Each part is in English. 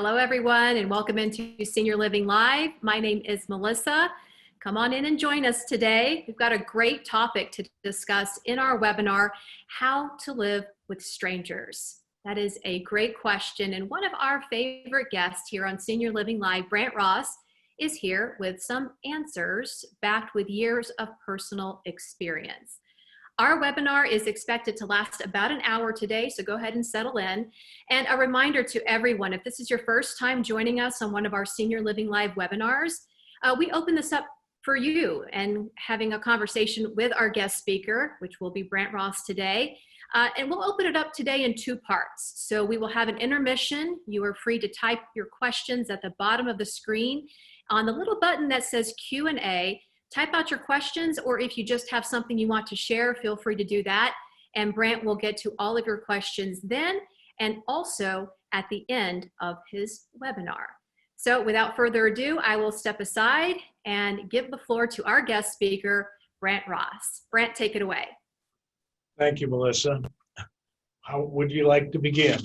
Hello, everyone, and welcome into Senior Living Live. My name is Melissa. Come on in and join us today. We've got a great topic to discuss in our webinar, How to Live with Strangers. That is a great question, and one of our favorite guests here on Senior Living Live, Brandt Ross, is here with some answers backed with years of personal experience. Our webinar is expected to last about an hour today, so go ahead and settle in. And a reminder to everyone, if this is your first time joining us on one of our Senior Living Live webinars, we open this up for you and having a conversation with our guest speaker, which will be Brandt Ross today. And we'll open it up today in two parts. So we will have an intermission. You are free to type your questions at the bottom of the screen on the little button that says Q&A. Type out your questions, or if you just have something you want to share, feel free to do that. And Brandt will get to all of your questions then, and also at the end of his webinar. So without further ado, I will step aside and give the floor to our guest speaker, Brandt Ross. Brandt, take it away. Thank you, Melissa. How would you like to begin?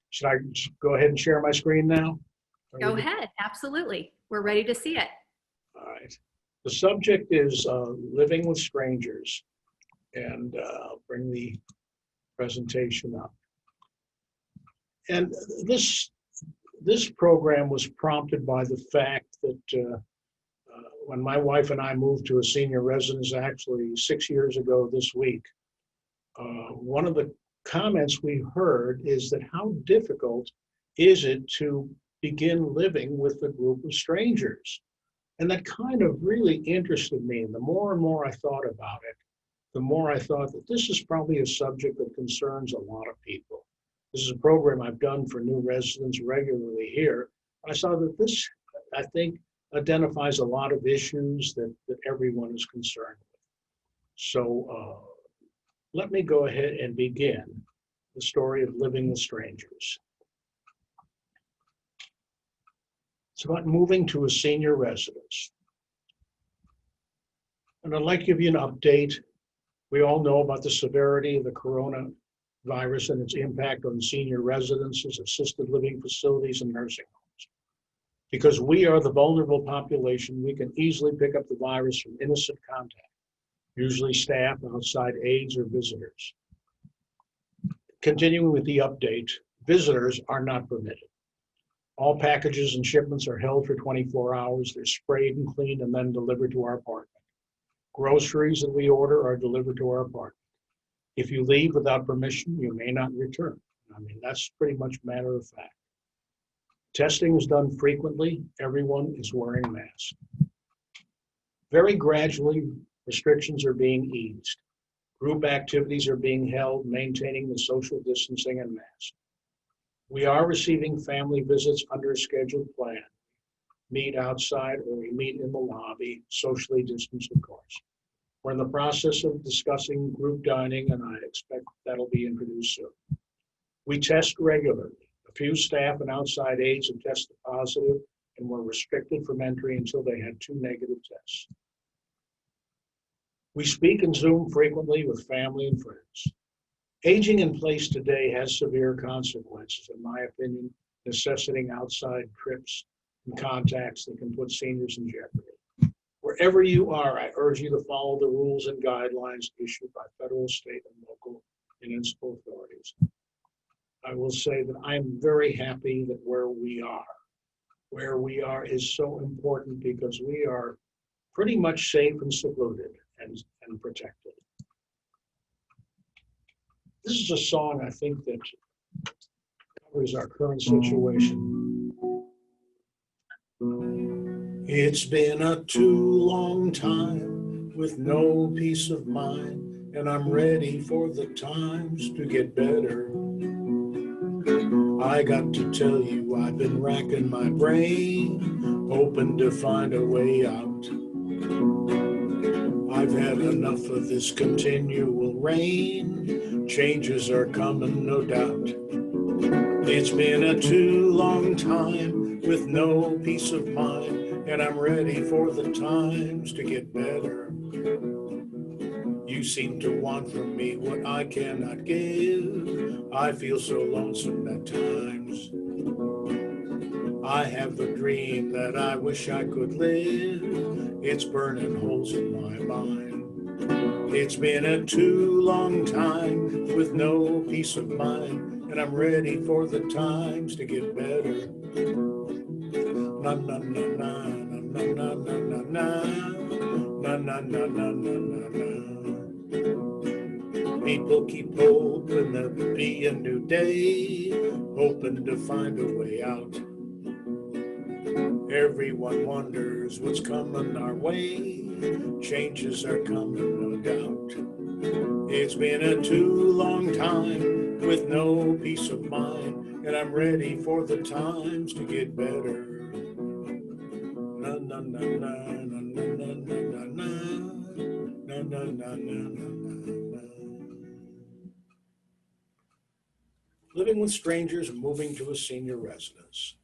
Should I go ahead and share my screen now? Go ahead, absolutely. We're ready to see it. All right. The subject is living with strangers, and I'll bring the presentation up. And this program was prompted by the fact that when my wife and I moved to a senior residence, actually 6 years ago this week, one of the comments we heard is that how difficult is it to begin living with a group of strangers? And that kind of really interested me. And the more and more I thought about it, the more I thought that this is probably a subject that concerns a lot of people. This is a program I've done for new residents regularly here. I saw that this, I think, identifies a lot of issues that everyone is concerned with. So let me go ahead and begin the story of living with strangers. It's about moving to a senior residence. And I'd like to give you an update. We all know about the severity of the coronavirus and its impact on senior residences, assisted living facilities, and nursing homes. Because we are the vulnerable population, we can easily pick up the virus from innocent contact, usually staff, outside aides, or visitors. Continuing with the update, visitors are not permitted. All packages and shipments are held for 24 hours. They're sprayed and cleaned and then delivered to our apartment. Groceries that we order are delivered to our apartment. If you leave without permission, you may not return. I mean, that's pretty much matter of fact. Testing is done frequently. Everyone is wearing masks. Very gradually, restrictions are being eased. Group activities are being held, maintaining the social distancing and masks. We are receiving family visits under a scheduled plan. Meet outside or we meet in the lobby, socially distanced, of course. We're in the process of discussing group dining, and I expect that'll be introduced soon. We test regularly. A few staff and outside aides have tested positive and were restricted from entry until they had 2 negative tests. We speak and Zoom frequently with family and friends. Aging in place today has severe consequences, in my opinion, necessitating outside trips and contacts that can put seniors in jeopardy. Wherever you are, I urge you to follow the rules and guidelines issued by federal, state, and local municipal authorities. I will say that I'm very happy that where we are is so important because we are pretty much safe and secluded and protected. This is a song I think that covers our current situation. It's been a too long time with no peace of mind, and I'm ready for the times to get better. I got to tell you, I've been racking my brain, hoping to find a way out. I've had enough of this continual rain. Changes are coming, no doubt. It's been a too long time with no peace of mind, and I'm ready for the times to get better. You seem to want from me what I cannot give. I feel so lonesome at times. I have the dream that I wish I could live. It's burning holes in my mind. It's been a too long time with no peace of mind, and I'm ready for the times to get better. Na na na na na na na na na na na na na na na. People keep hoping there'll be a new day, hoping to find a way out. Everyone wonders what's coming our way. Changes are coming, no doubt. It's been a too long time with no peace of mind, and I'm ready for the times to get better. Na na na na na na na na na na na na na. Living with strangers and moving to a senior residence.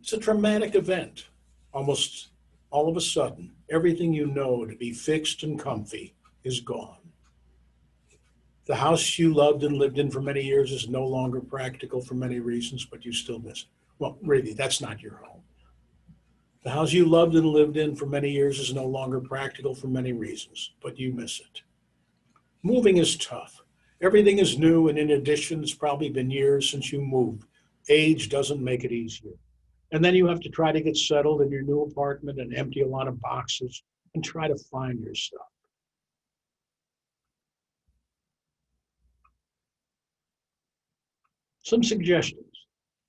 It's a traumatic event. Almost all of a sudden, everything you know to be fixed and comfy is gone. The house you loved and lived in for many years is no longer practical for many reasons, but you still miss it. Well, really, that's not your home. The house you loved and lived in for many years is no longer practical for many reasons, but you miss it. Moving is tough. Everything is new, and in addition, it's probably been years since you moved. Age doesn't make it easier. And then you have to try to get settled in your new apartment and empty a lot of boxes and try to find your stuff. Some suggestions.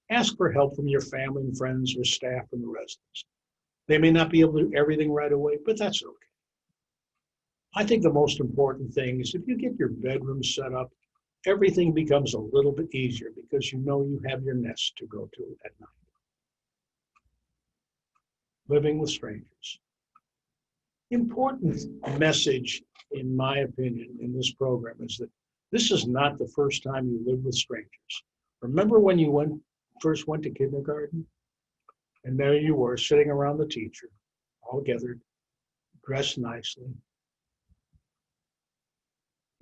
Ask for help from your family and friends or staff from the residence. They may not be able to do everything right away, but that's okay. I think the most important thing is if you get your bedroom set up, everything becomes a little bit easier because you know you have your nest to go to at night. Living with strangers. Important message, in my opinion, in this program is that this is not the first time you live with strangers. Remember when you first went to kindergarten? And there you were sitting around the teacher, all gathered, dressed nicely.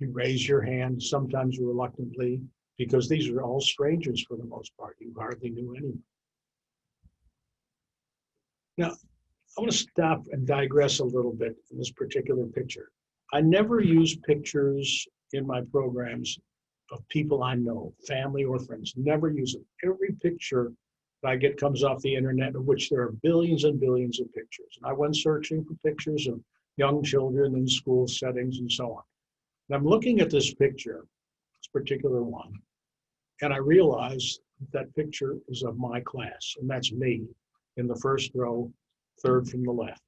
You raise your hand, sometimes reluctantly, because these are all strangers for the most part. You hardly knew anyone. Now, I want to stop and digress a little bit in this particular picture. I never use pictures in my programs of people I know, family or friends, never use them. Every picture that I get comes off the internet, of which there are billions and billions of pictures. And I went searching for pictures of young children in school settings and so on. And I'm looking at this picture, this particular one, and I realize that picture is of my class, and that's me in the first row, third from the left.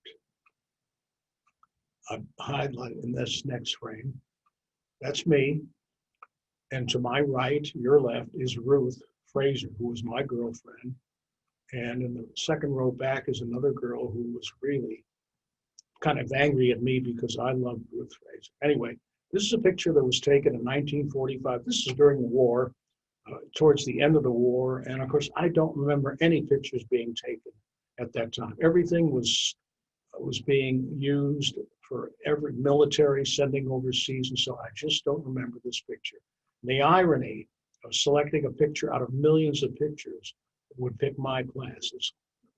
I highlight in this next frame. That's me. And to my right, your left, is Ruth Fraser, who was my girlfriend. And in the second row back is another girl who was really kind of angry at me because I loved Ruth Fraser. Anyway, this is a picture that was taken in 1945. This is during the war, towards the end of the war. And of course, I don't remember any pictures being taken at that time. Everything was being used for every military sending overseas. And so I just don't remember this picture. The irony of selecting a picture out of millions of pictures would pick my class is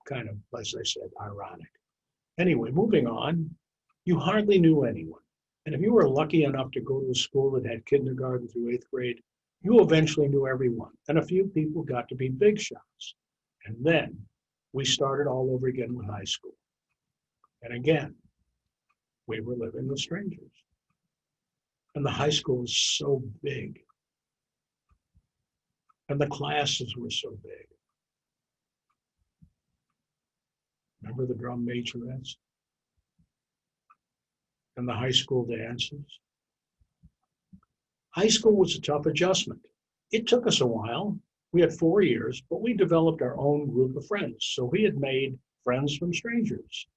kind of, as I said, ironic. Anyway, moving on, you hardly knew anyone. And if you were lucky enough to go to a school that had kindergarten through 8th grade, you eventually knew everyone. And a few people got to be big shots. And then we started all over again with high school. And again, we were living with strangers. And the high school was so big. And the classes were so big. Remember the drum majorettes? And the high school dances? High school was a tough adjustment. It took us a while. We had 4 years, but we developed our own group of friends. So we had made friends from strangers.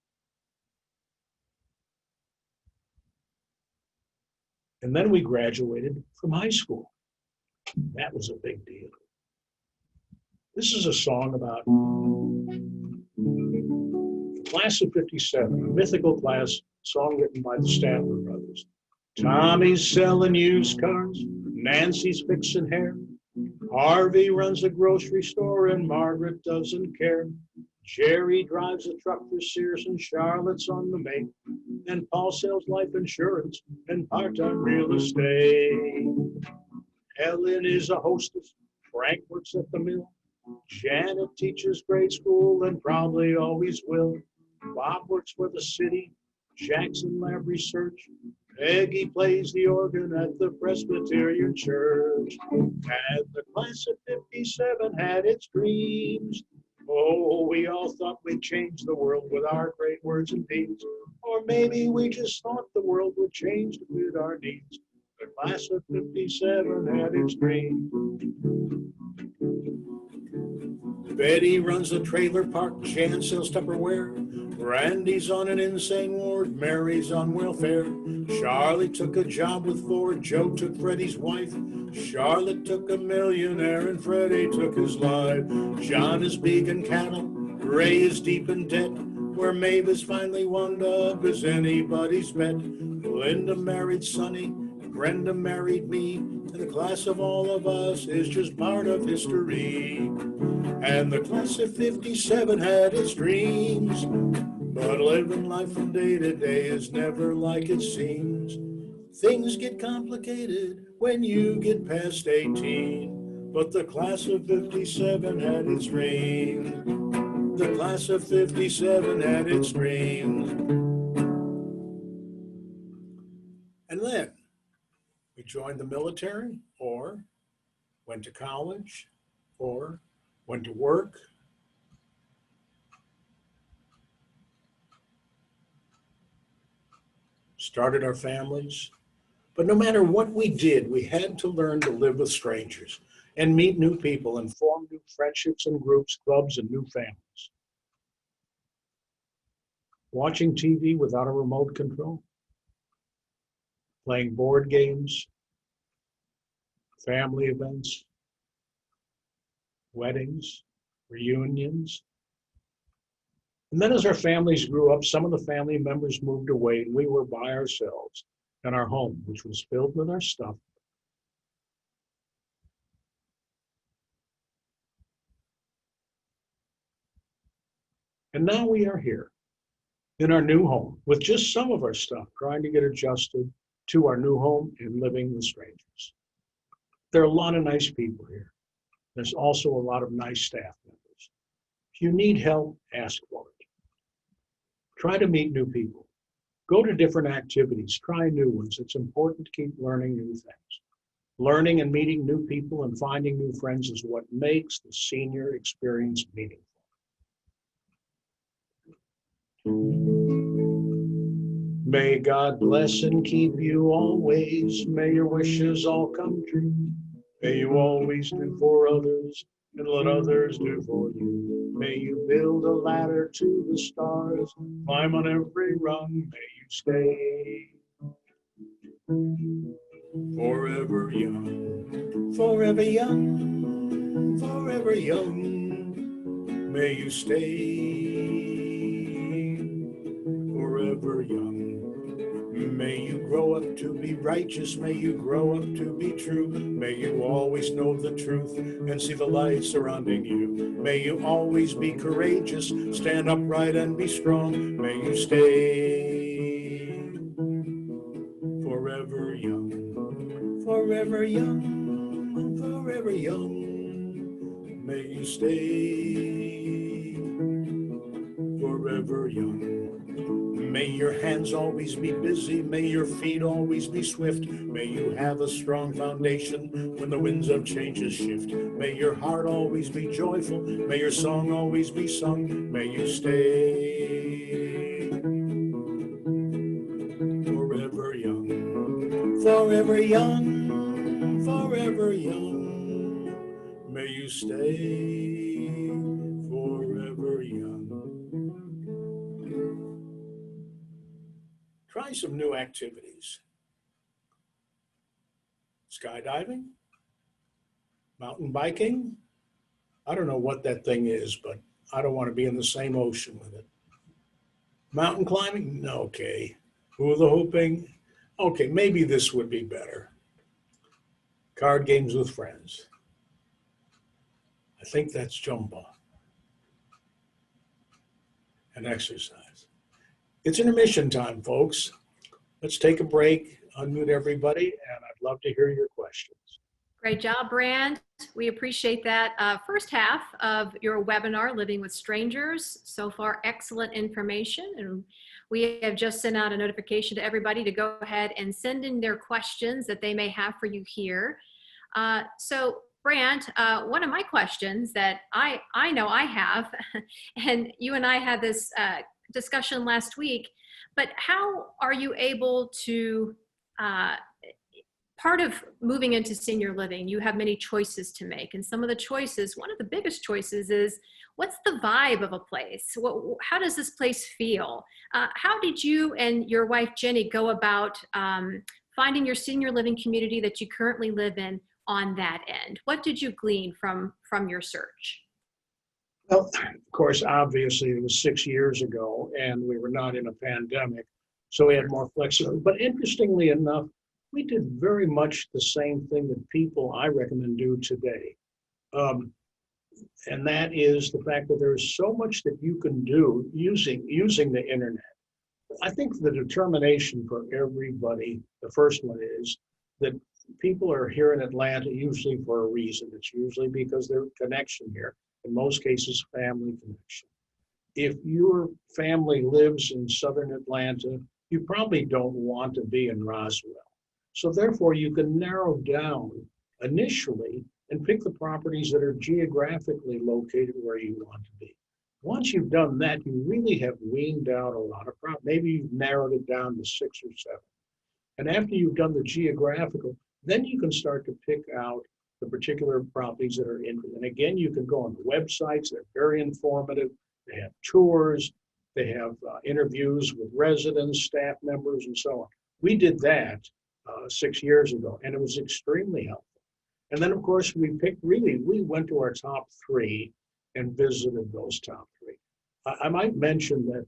And then we graduated from high school. That was a big deal. This is a song about the class of 57, a mythical class, song written by the Statler brothers. Tommy's selling used cars, Nancy's fixing hair, Harvey runs a grocery store and Margaret doesn't care. Jerry drives a truck for Sears and Charlotte's on the make. And Paul sells life insurance and part-time real estate. Helen is a hostess. Frank works at the mill. Janet teaches grade school and probably always will. Bob works for the city. Jack's in lab research. Peggy plays the organ at the Presbyterian Church. And the class of '57 had its dreams. Oh, we all thought we'd change the world with our great words and deeds. Or maybe we just thought the world would change to fit our needs. The class of '57 had its dreams. Betty runs a trailer park, Jan sells Tupperware. Randy's on an insane ward, Mary's on welfare. Charlie took a job with Ford, Joe took Freddie's wife. Charlotte took a millionaire and Freddie took his life. John is big in cattle, Ray is deep in debt. Where Maeve is finally wound up is anybody's bet. Linda married Sonny, Brenda married me, and the class of all of us is just part of history. And the class of '57 had its dreams, but living life from day to day is never like it seems. Things get complicated when you get past 18, but the class of '57 had its dreams. The class of '57 had its dreams. And then we joined the military, or went to college, or went to work. Started our families. But no matter what we did, we had to learn to live with strangers and meet new people and form new friendships and groups, clubs, and new families. Watching TV without a remote control, playing board games, family events, weddings, reunions. And then as our families grew up, some of the family members moved away and we were by ourselves in our home, which was filled with our stuff. And now we are here in our new home with just some of our stuff, trying to get adjusted to our new home and living with strangers. There are a lot of nice people here. There's also a lot of nice staff members. If you need help, ask for it. Try to meet new people. Go to different activities, try new ones. It's important to keep learning new things. Learning and meeting new people and finding new friends is what makes the senior experience meaningful. May God bless and keep you always. May your wishes all come true. May you always do for others and let others do for you. May you build a ladder to the stars, climb on every rung. May you stay forever young, forever young, forever young. May you stay forever young. May you grow up to be righteous. May you grow up to be true. May you always know the truth and see the light surrounding you. May you always be courageous, stand upright and be strong. May you stay forever young, forever young, forever young. May you stay forever young. May your hands always be busy. May your feet always be swift. May you have a strong foundation when the winds of changes shift. May your heart always be joyful. May your song always be sung. May you stay forever young, forever young, forever young. May you stay forever young. Try some new activities. Skydiving, mountain biking. I don't know what that thing is, but I don't want to be in the same ocean with it. Mountain climbing, no, okay. Hula hooping, okay, maybe this would be better. Card games with friends. I think that's Jumbo. And exercise. It's intermission time, folks. Let's take a break, unmute everybody, and I'd love to hear your questions. Great job, Brandt. We appreciate that first half of your webinar, Living with Strangers. So far, excellent information. And we have just sent out a notification to everybody to go ahead and send in their questions that they may have for you here. So Brandt, one of my questions that I know I have, and you and I had this discussion last week, but how are you able to, part of moving into senior living, you have many choices to make. And some of the choices, one of the biggest choices is, what's the vibe of a place? How does this place feel? How did you and your wife, Ginny, go about finding your senior living community that you currently live in on that end? What did you glean from your search? Well, of course, obviously it was 6 years ago and we were not in a pandemic, so we had more flexibility. But interestingly enough, we did very much the same thing that people I recommend do today. And that is the fact that there's so much that you can do using the internet. I think the determination for everybody, the first one is that people are here in Atlanta usually for a reason. It's usually because there's connection here. In most cases, family connection. If your family lives in southern Atlanta, you probably don't want to be in Roswell. So therefore, you can narrow down initially and pick the properties that are geographically located where you want to be. Once you've done that, you really have weaned out a lot of properties. Maybe you've narrowed it down to 6 or 7. And after you've done the geographical, then you can start to pick out the particular properties that are interesting. And again, you can go on the websites. They're very informative. They have tours. They have interviews with residents, staff members, and so on. We did that 6 years ago, and it was extremely helpful. And then, of course, we went to our top 3 and visited those top 3. I might mention that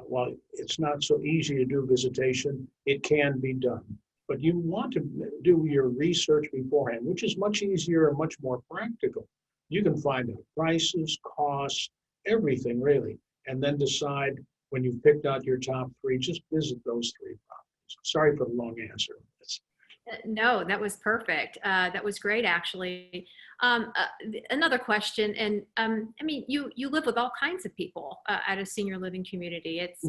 while it's not so easy to do visitation, it can be done. But you want to do your research beforehand, which is much easier and much more practical. You can find out prices, costs, everything really, and then decide when you've picked out your top 3, just visit those 3 properties. Sorry for the long answer. No, that was perfect. That was great, actually. Another question, and I mean, you live with all kinds of people at a senior living community. It's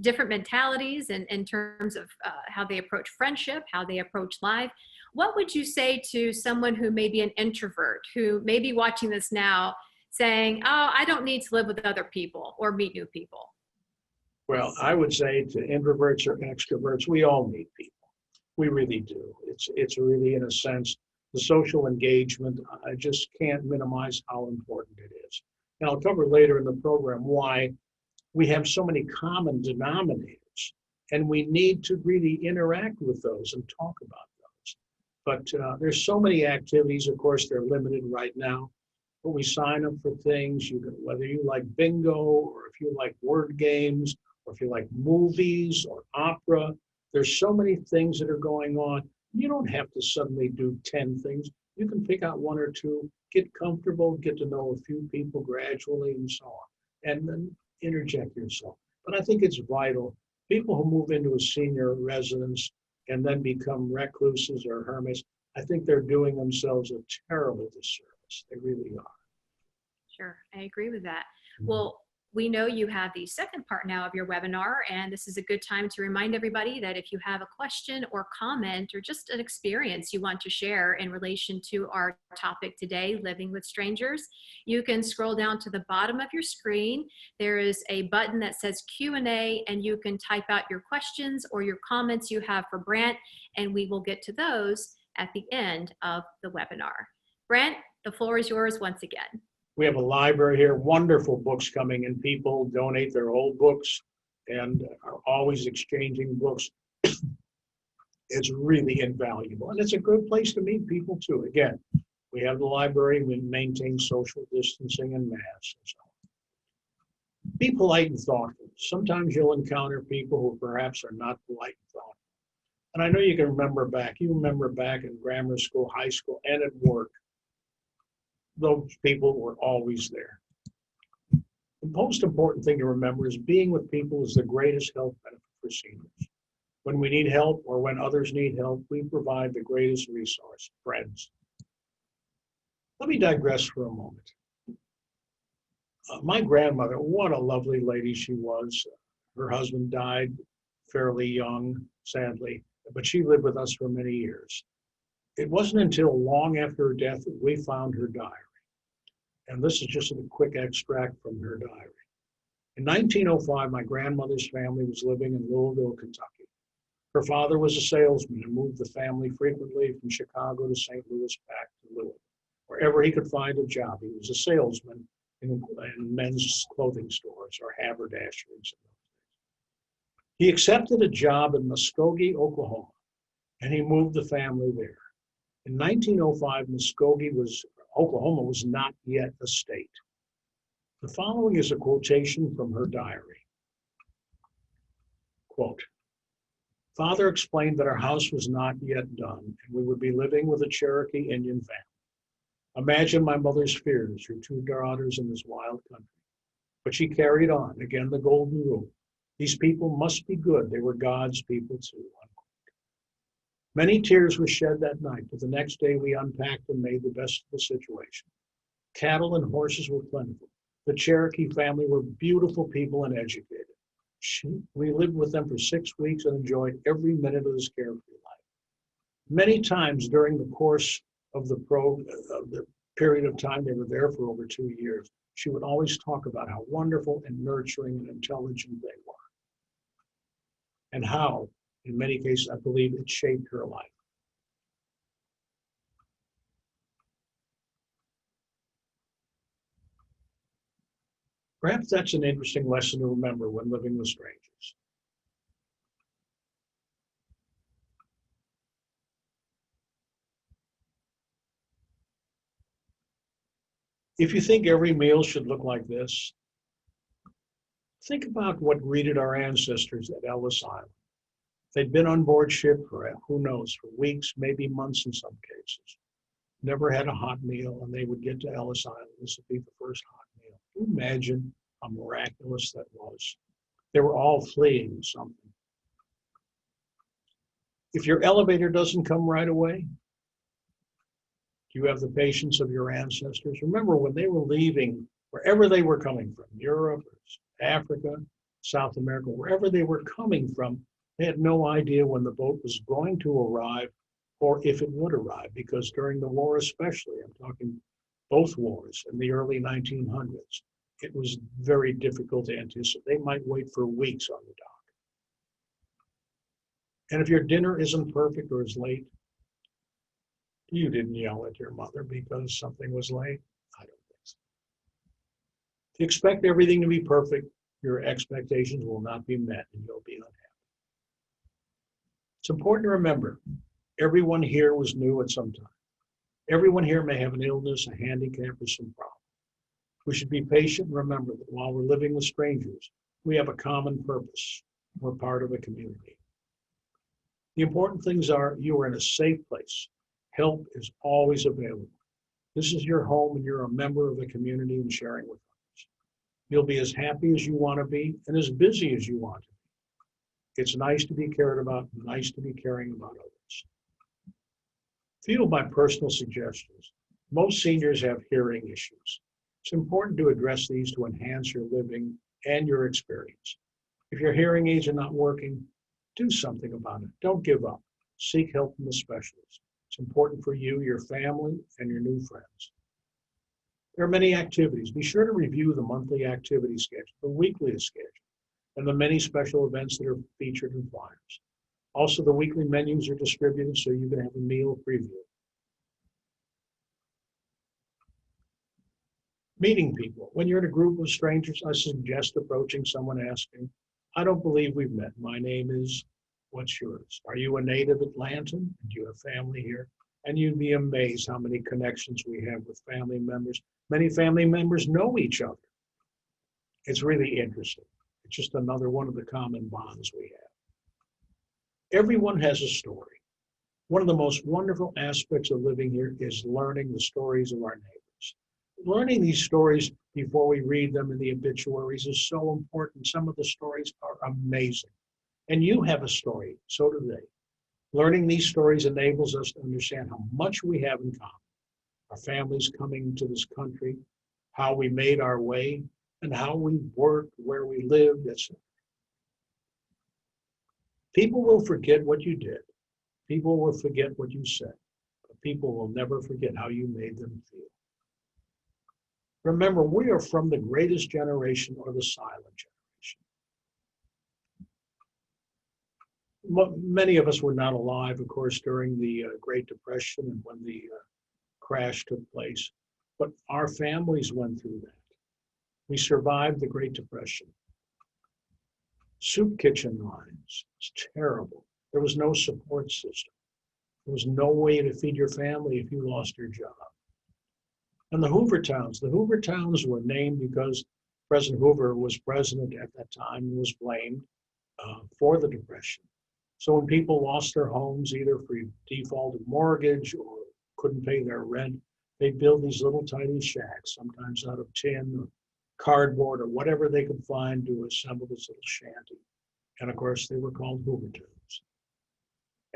different mentalities in terms of how they approach friendship, how they approach life. What would you say to someone who may be an introvert, who may be watching this now, saying, "Oh, I don't need to live with other people or meet new people"? Well, I would say to introverts or extroverts, we all meet people. We really do. It's really, in a sense, the social engagement. I just can't minimize how important it is. And I'll cover later in the program why we have so many common denominators, and we need to really interact with those and talk about those. But there's so many activities. Of course, they're limited right now, but we sign up for things. You can, whether you like bingo, or if you like word games, or if you like movies or opera. There's so many things that are going on. You don't have to suddenly do 10 things. You can pick out 1 or 2, get comfortable, get to know a few people gradually, and so on, and then interject yourself. But I think it's vital. People who move into a senior residence and then become recluses or hermits, I think they're doing themselves a terrible disservice. They really are. Sure, I agree with that. Well, we know you have the second part now of your webinar, and this is a good time to remind everybody that if you have a question or comment or just an experience you want to share in relation to our topic today, living with strangers, you can scroll down to the bottom of your screen. There is a button that says Q&A, and you can type out your questions or your comments you have for Brandt, and we will get to those at the end of the webinar. Brandt, the floor is yours once again. We have a library here, wonderful books coming in. People donate their old books and are always exchanging books. It's really invaluable. And it's a good place to meet people too. Again, we have the library, we maintain social distancing and masks and so on. Be polite and thoughtful. Sometimes you'll encounter people who perhaps are not polite and thoughtful. And I know you remember back in grammar school, high school, and at work, those people were always there. The most important thing to remember is being with people is the greatest health benefit for seniors. When we need help or when others need help, we provide the greatest resource, friends. Let me digress for a moment. My grandmother, what a lovely lady she was. Her husband died fairly young, sadly, but she lived with us for many years. It wasn't until long after her death that we found her diary. And this is just a quick extract from her diary. In 1905, my grandmother's family was living in Louisville, Kentucky. Her father was a salesman and moved the family frequently from Chicago to St. Louis back to Louisville. Wherever he could find a job, he was a salesman in men's clothing stores or haberdasheries. He accepted a job in Muskogee, Oklahoma, and he moved the family there. In 1905, Oklahoma was not yet a state. The following is a quotation from her diary. Quote, "Father explained that our house was not yet done and we would be living with a Cherokee Indian family. Imagine my mother's fears, her two daughters in this wild country. But she carried on, again the golden rule. These people must be good. They were God's people too." Unquote. Many tears were shed that night, but the next day we unpacked and made the best of the situation. Cattle and horses were plentiful. The Cherokee family were beautiful people and educated. We lived with them for 6 weeks and enjoyed every minute of this carefree life. Many times during the course of the period of time they were there for over 2 years, she would always talk about how wonderful and nurturing and intelligent they were. And how, in many cases, I believe it shaped her life. Perhaps that's an interesting lesson to remember when living with strangers. If you think every meal should look like this, think about what greeted our ancestors at Ellis Island. They'd been on board ship for, who knows, for weeks, maybe months in some cases. Never had a hot meal, and they would get to Ellis Island. This would be the first hot meal. Can you imagine how miraculous that was? They were all fleeing something. If your elevator doesn't come right away, do you have the patience of your ancestors? Remember when they were leaving, wherever they were coming from, Europe, Africa, South America, wherever they were coming from, they had no idea when the boat was going to arrive or if it would arrive, because during the war especially, I'm talking both wars in the early 1900s, it was very difficult to anticipate. They might wait for weeks on the dock. And if your dinner isn't perfect or is late, you didn't yell at your mother because something was late? I don't think so. If you expect everything to be perfect, your expectations will not be met and you'll be unhappy. It's important to remember, everyone here was new at some time. Everyone here may have an illness, a handicap, or some problem. We should be patient and remember that while we're living with strangers, we have a common purpose. We're part of a community. The important things are you are in a safe place. Help is always available. This is your home and you're a member of the community and sharing with others. You'll be as happy as you want to be and as busy as you want to be. It's nice to be cared about, nice to be caring about others. A few of my personal suggestions. Most seniors have hearing issues. It's important to address these to enhance your living and your experience. If your hearing aids are not working, do something about it. Don't give up. Seek help from a specialist. It's important for you, your family, and your new friends. There are many activities. Be sure to review the monthly activity schedule, the weekly schedule, and the many special events that are featured in flyers. Also, the weekly menus are distributed so you can have a meal preview. Meeting people. When you're in a group of strangers, I suggest approaching someone asking, "I don't believe we've met. My name is, what's yours? Are you a native Atlantan? Do you have family here?" And you'd be amazed how many connections we have with family members. Many family members know each other. It's really interesting. It's just another one of the common bonds we have. Everyone has a story. One of the most wonderful aspects of living here is learning the stories of our neighbors. Learning these stories before we read them in the obituaries is so important. Some of the stories are amazing. And you have a story, so do they. Learning these stories enables us to understand how much we have in common. Our families coming to this country, how we made our way, and how we worked, where we lived, etc. People will forget what you did. People will forget what you said. But people will never forget how you made them feel. Remember, we are from the greatest generation or the silent generation. Many of us were not alive, of course, during the Great Depression and when the crash took place, but our families went through that. We survived the Great Depression. Soup kitchen lines, it's terrible. There was no support system. There was no way to feed your family if you lost your job. And the Hoover Towns were named because President Hoover was president at that time and was blamed for the Depression. So when people lost their homes, either for defaulted mortgage or couldn't pay their rent, they'd build these little tiny shacks, sometimes out of tin or cardboard or whatever they could find to assemble this little shanty. And of course, they were called Hoover Towns.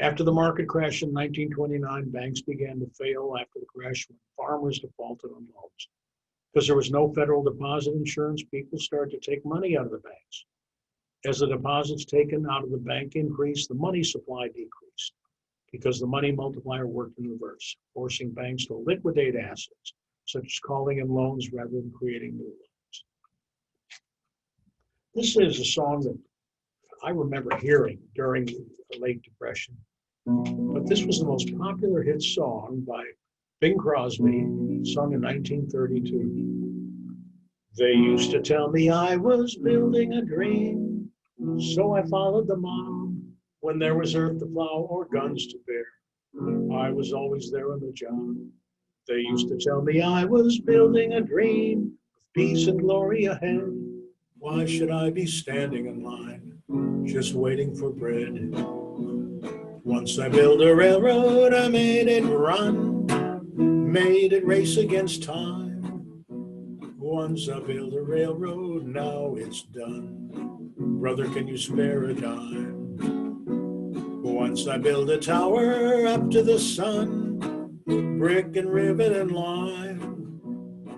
After the market crash in 1929, banks began to fail after the crash when farmers defaulted on loans. Because there was no federal deposit insurance, people started to take money out of the banks. As the deposits taken out of the bank increased, the money supply decreased because the money multiplier worked in reverse, forcing banks to liquidate assets, such as calling in loans rather than creating new loans. This is a song that I remember hearing during the late Depression, but this was the most popular hit song by Bing Crosby, sung in 1932. They used to tell me I was building a dream, so I followed the mob. When there was earth to plow or guns to bear, I was always there on the job. They used to tell me I was building a dream, with peace and glory ahead. Why should I be standing in line, just waiting for bread? Once I built a railroad, I made it run, made it race against time. Once I built a railroad, now it's done. Brother, can you spare a dime? Once I built a tower up to the sun, brick and rivet and lime.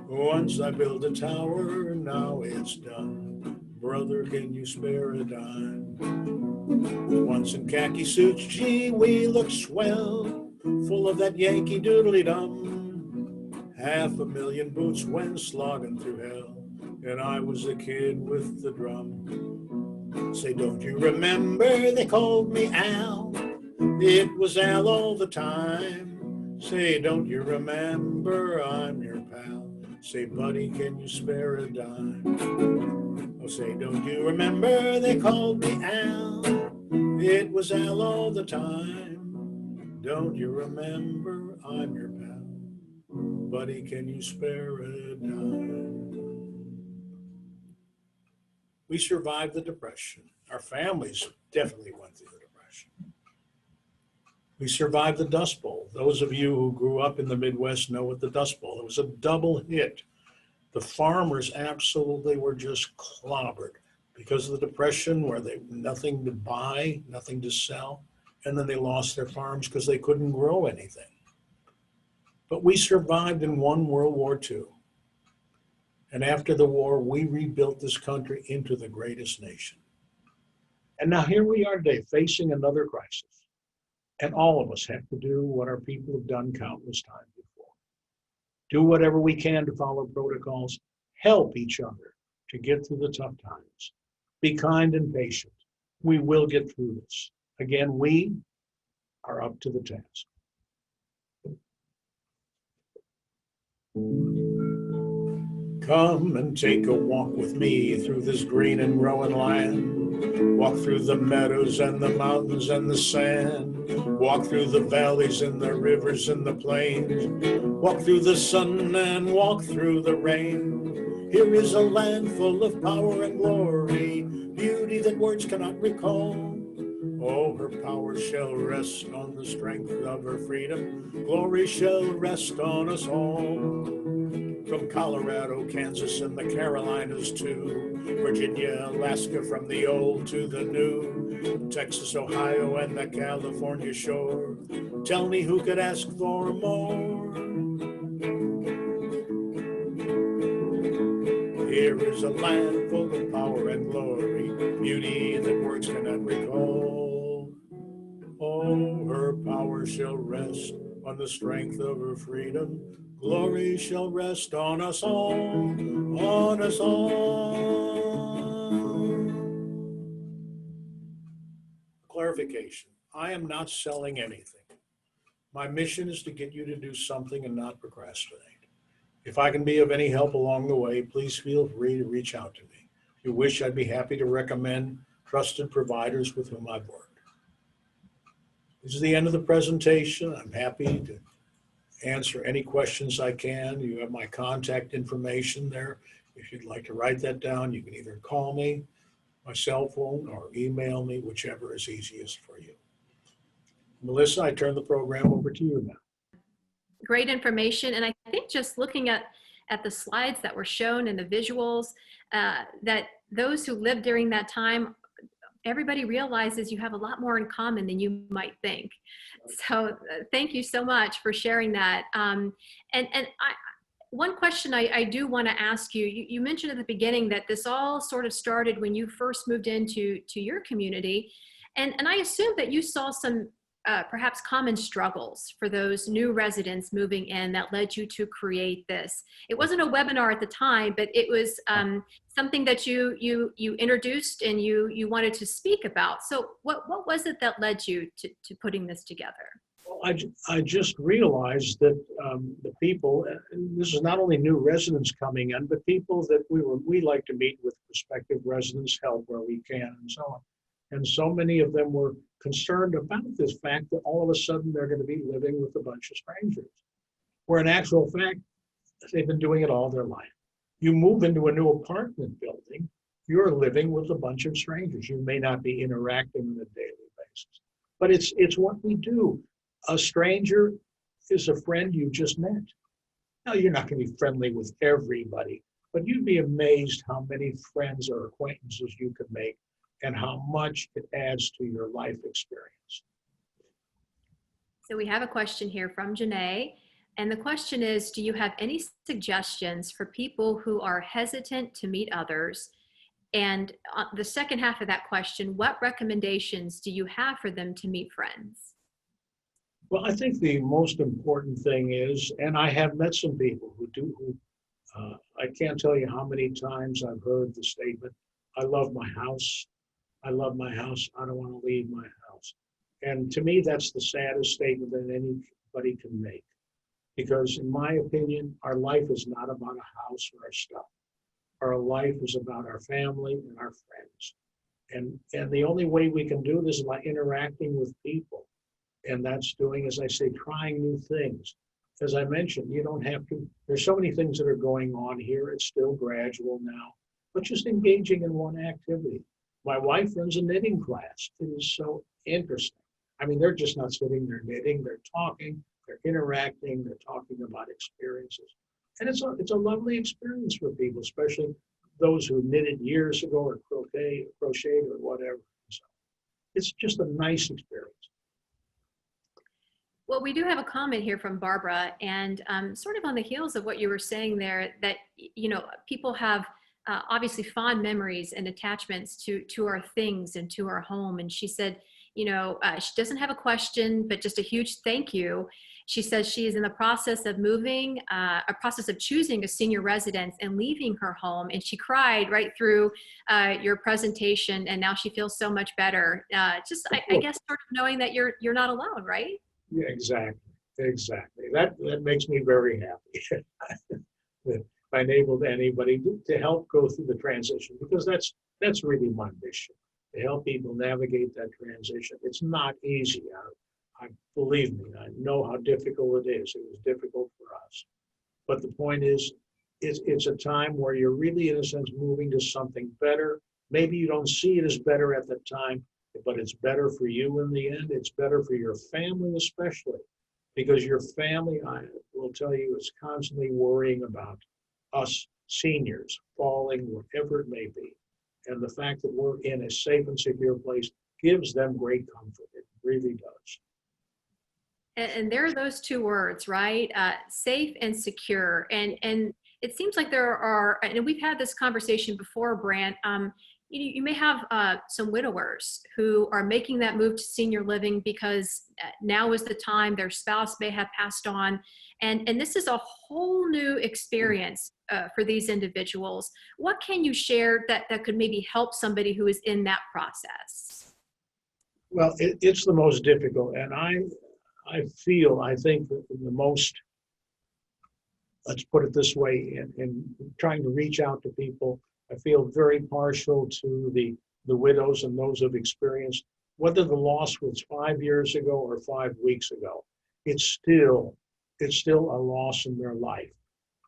Once I built a tower, now it's done. Brother, can you spare a dime? Once in khaki suits, gee, we looked swell, full of that Yankee doodly-dum. 500,000 boots went slogging through hell, and I was a kid with the drum. Say, don't you remember they called me Al? It was Al all the time. Say, don't you remember I'm your pal? Say, buddy, can you spare a dime? Oh, say, don't you remember they called me Al? It was Al all the time. Don't you remember I'm your pal? Buddy, can you spare a dime? We survived the Depression. Our families definitely went through the Depression. We survived the Dust Bowl. Those of you who grew up in the Midwest know what the Dust Bowl. It was a double hit. The farmers absolutely were just clobbered because of the Depression, where they nothing to buy, nothing to sell, and then they lost their farms because they couldn't grow anything. But we survived and won World War II. And after the war, we rebuilt this country into the greatest nation. And now here we are today, facing another crisis. And all of us have to do what our people have done countless times before. Do whatever we can to follow protocols, help each other to get through the tough times. Be kind and patient. We will get through this. Again, we are up to the task. Come and take a walk with me through this green and growing land. Walk through the meadows and the mountains and the sand. Walk through the valleys and the rivers and the plains. Walk through the sun and walk through the rain. Here is a land full of power and glory, beauty that words cannot recall. Oh, her power shall rest on the strength of her freedom. Glory shall rest on us all. from Colorado, Kansas, and the Carolinas too, Virginia, Alaska, from the old to the new, Texas, Ohio, and the California shore. Tell me who could ask for more? Here is a land full of power and glory, beauty that words cannot recall. Oh, her power shall rest on the strength of her freedom. Glory shall rest on us all, on us all. Clarification. I am not selling anything. My mission is to get you to do something and not procrastinate. If I can be of any help along the way, please feel free to reach out to me. If you wish, I'd be happy to recommend trusted providers with whom I've worked. This is the end of the presentation. I'm happy to answer any questions I can. You have my contact information there. If you'd like to write that down, you can either call me, my cell phone, or email me, whichever is easiest for you. Melissa, I turn the program over to you now. Great information. And I think just looking at the slides that were shown and the visuals, that those who lived during that time, everybody realizes you have a lot more in common than you might think. So thank you so much for sharing that. One question I do want to ask you, you mentioned at the beginning that this all sort of started when you first moved into your community. And I assume that you saw some perhaps common struggles for those new residents moving in that led you to create this. It wasn't a webinar at the time, but it was something that you introduced and you wanted to speak about. So what was it that led you to putting this together? Well, I just realized that the people, and this is not only new residents coming in, but people that we like to meet with prospective residents, help where we can, and so on. And so many of them were concerned about this fact that all of a sudden they're going to be living with a bunch of strangers, where in actual fact, they've been doing it all their life. You move into a new apartment building, you're living with a bunch of strangers. You may not be interacting on a daily basis, but it's what we do. A stranger is a friend you just met. Now, you're not going to be friendly with everybody, but you'd be amazed how many friends or acquaintances you could make and how much it adds to your life experience. So we have a question here from Janae. And the question is, do you have any suggestions for people who are hesitant to meet others? And the second half of that question, what recommendations do you have for them to meet friends? Well, I think the most important thing is, and I have met some people I can't tell you how many times I've heard the statement, I love my house. I love my house. I don't want to leave my house. And to me, that's the saddest statement that anybody can make. Because in my opinion, our life is not about a house or our stuff. Our life is about our family and our friends. And the only way we can do this is by interacting with people. And that's doing, as I say, trying new things. As I mentioned, you don't have to, there's so many things that are going on here. It's still gradual now, but just engaging in one activity. My wife runs a knitting class. It is so interesting. I mean, they're just not sitting there knitting, they're talking, they're interacting, they're talking about experiences. And it's a lovely experience for people, especially those who knitted years ago or crocheted or whatever. So it's just a nice experience. Well, we do have a comment here from Barbara, and sort of on the heels of what you were saying there, that, you know, people have obviously fond memories and attachments to our things and to our home. And she said, you know, she doesn't have a question, but just a huge thank you. She says she is in the process of moving, a process of choosing a senior residence and leaving her home. And she cried right through your presentation, and now she feels so much better. I guess sort of knowing that you're not alone, right? Yeah, exactly. That makes me very happy. If I enabled anybody to help go through the transition, because that's really my mission, to help people navigate that transition. It's not easy. I believe me, I know how difficult it is. It was difficult for us. But the point is, it's a time where you're really, in a sense, moving to something better. Maybe you don't see it as better at the time, but it's better for you in the end. It's better for your family especially, because your family, I will tell you, is constantly worrying about us seniors falling wherever it may be. And the fact that we're in a safe and secure place gives them great comfort. It really does. And there are those two words, right? Safe and secure. And it seems like there are, and we've had this conversation before, Brandt. You may have some widowers who are making that move to senior living because now is the time their spouse may have passed on. And this is a whole new experience for these individuals. What can you share that could maybe help somebody who is in that process? Well, it's the most difficult. And I think that the most, let's put it this way, in trying to reach out to people, I feel very partial to the widows and those who've experienced, whether the loss was 5 years ago or 5 weeks ago, it's still a loss in their life.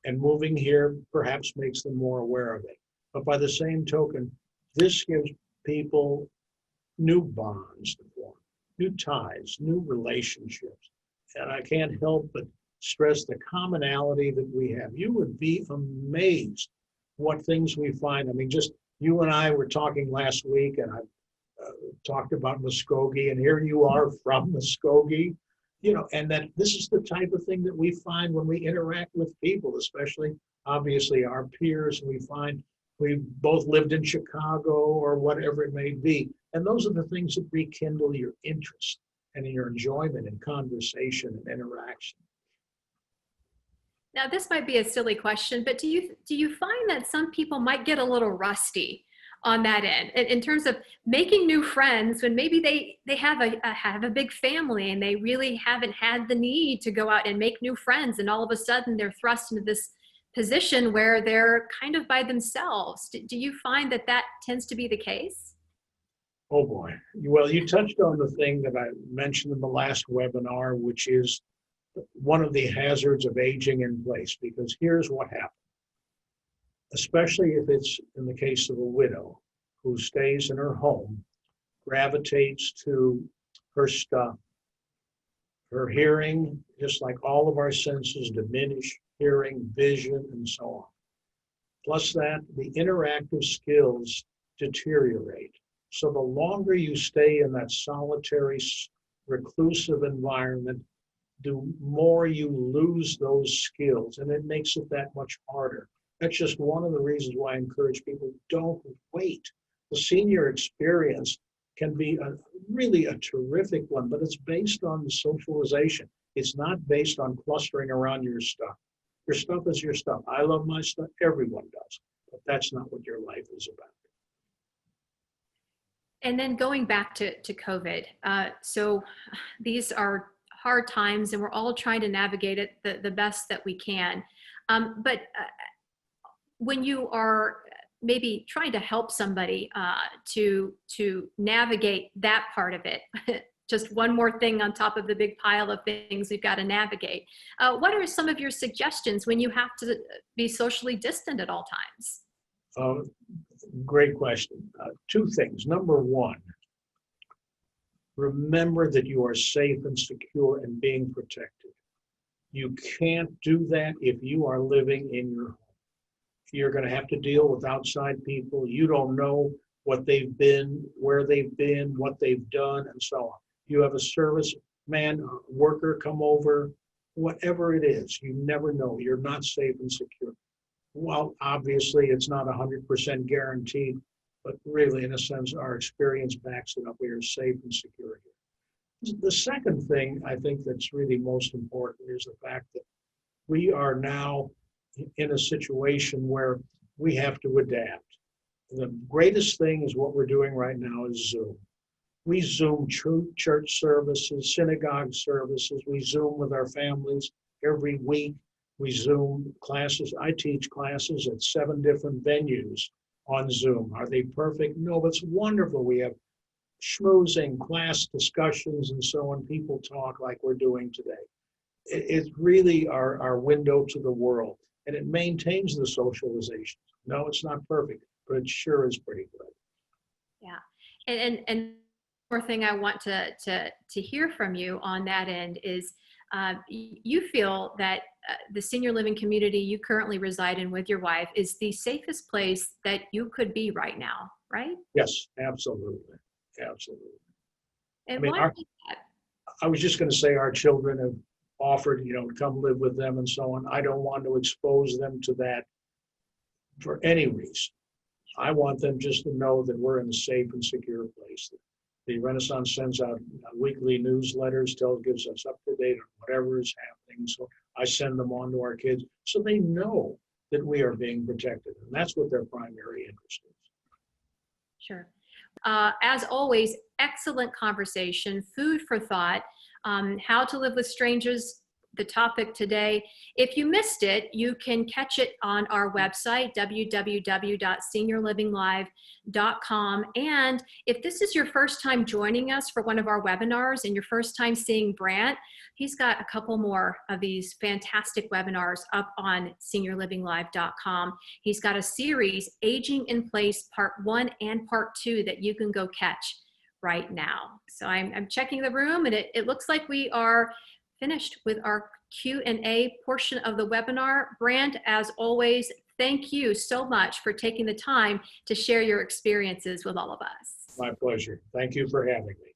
And moving here perhaps makes them more aware of it. But by the same token, this gives people new bonds to form, new ties, new relationships. And I can't help but stress the commonality that we have. You would be amazed what things we find. I mean, just you and I were talking last week, and I talked about Muskogee, and here you are from Muskogee, and that this is the type of thing that we find when we interact with people, especially obviously our peers. We find we both lived in Chicago or whatever it may be. And those are the things that rekindle your interest and your enjoyment in conversation and interaction. Now, this might be a silly question, but do you find that some people might get a little rusty on that end in terms of making new friends when maybe they have a big family and they really haven't had the need to go out and make new friends, and all of a sudden they're thrust into this position where they're kind of by themselves? Do you find that tends to be the case? Oh boy. Well, you touched on the thing that I mentioned in the last webinar, which is one of the hazards of aging in place, because here's what happens, especially if it's in the case of a widow who stays in her home, gravitates to her stuff, her hearing, just like all of our senses diminish, hearing, vision, and so on. Plus that, the interactive skills deteriorate. So the longer you stay in that solitary, reclusive environment, the more you lose those skills, and it makes it that much harder. That's just one of the reasons why I encourage people, don't wait. The senior experience can be really a terrific one, but it's based on the socialization. It's not based on clustering around your stuff. Your stuff is your stuff. I love my stuff. Everyone does. But that's not what your life is about. And then going back to COVID, so these are hard times and we're all trying to navigate it the best that we can. But when you are maybe trying to help somebody to navigate that part of it, just one more thing on top of the big pile of things we've got to navigate. What are some of your suggestions when you have to be socially distant at all times? Great question. Two things. Number one, remember that you are safe and secure and being protected. You can't do that if you are living in your home. You're going to have to deal with outside people. You don't know what they've been, where they've been, what they've done, and so on. You have a service man, worker come over, whatever it is, you never know. You're not safe and secure. Well, obviously, it's not 100% guaranteed, but really, in a sense, our experience backs it up. We are safe and secure here. The second thing I think that's really most important is the fact that we are now in a situation where we have to adapt. The greatest thing is what we're doing right now is Zoom. We Zoom church services, synagogue services. We Zoom with our families every week. We Zoom classes. I teach classes at 7 different venues on Zoom. Are they perfect? No, but it's wonderful. We have schmoozing, class discussions, and so on. People talk like we're doing today. It's really our window to the world, and it maintains the socialization. No, it's not perfect, but it sure is pretty good. Yeah, and more thing I want to hear from you on that end is you feel that the senior living community you currently reside in with your wife is the safest place that you could be right now, right? Yes, absolutely. Absolutely. I And mean, why is that? I was just going to say our children have offered, to come live with them and so on. I don't want to expose them to that for any reason. I want them just to know that we're in a safe and secure place. The Renaissance sends out weekly newsletters, gives us up to date on whatever is happening. So I send them on to our kids so they know that we are being protected. And that's what their primary interest is. Sure. As always, excellent conversation, food for thought, how to live with strangers, the topic today. If you missed it, you can catch it on our website, www.seniorlivinglive.com. And if this is your first time joining us for one of our webinars and your first time seeing Brandt, he's got a couple more of these fantastic webinars up on seniorlivinglive.com. He's got a series, Aging in Place, Part 1 and Part 2, that you can go catch right now. So I'm checking the room, and it looks like we are finished with our Q&A portion of the webinar. Brandt, as always, thank you so much for taking the time to share your experiences with all of us. My pleasure. Thank you for having me.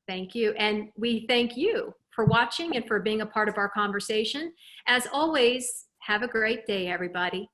Thank you. And we thank you for watching and for being a part of our conversation. As always, have a great day, everybody.